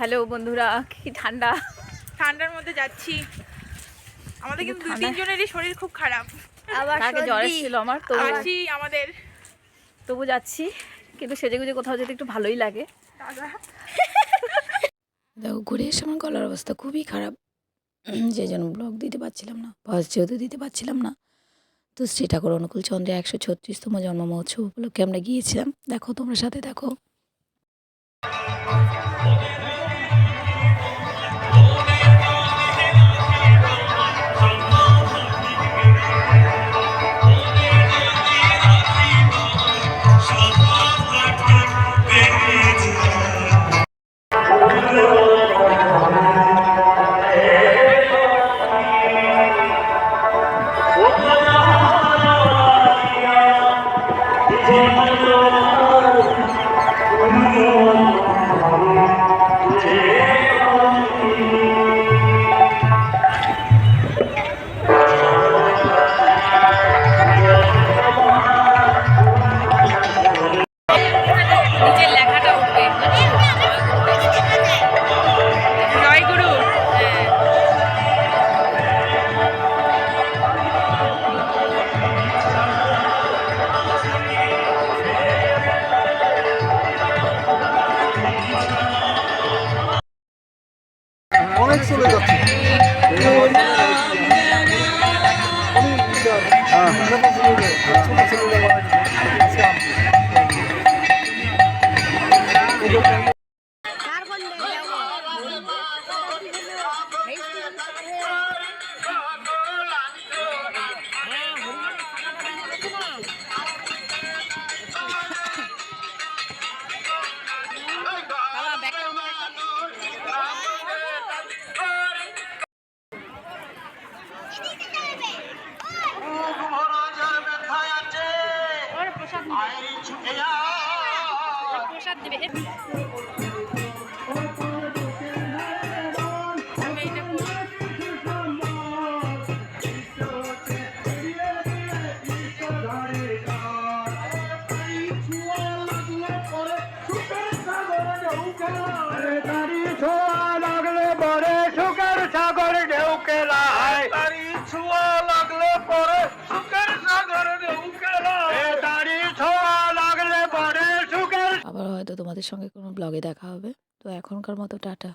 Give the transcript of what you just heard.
Hello বন্ধুরা, কি ঠান্ডা, ঠান্ডার মধ্যে যাচ্ছি। আমাদের কিন্তু দুই তিনজনেরই শরীর খুব খারাপ। আগে জ্বর এসেছিল আমার, তো আসি আমাদের তবু যাচ্ছি, কিন্তু সেজেগুজে কোথাও যেতে একটু ভালোই লাগে। দেখো ঘুরে এসে আমার গলার অবস্থা খুবই খারাপ, যে জন্য ব্লগ দিতে পারছিলাম না, ভয়েস যেহেতু দিতে পারছিলাম না। তো শ্রী ঠাকুর অনুকূল চন্দ্রের 136তম জন্ম মহোৎসব উপলক্ষে আমরা গিয়েছিলাম। দেখো তোমরা সাথে দেখো। নিজের লেখাটা উঠবে। জয় গুরু। অনেক চলে যাচ্ছে। প্রসাদ দেবে। আবার হয়তো তোমাদের সঙ্গে কোনো ব্লগে দেখা হবে। তো এখনকার মতো টাটা।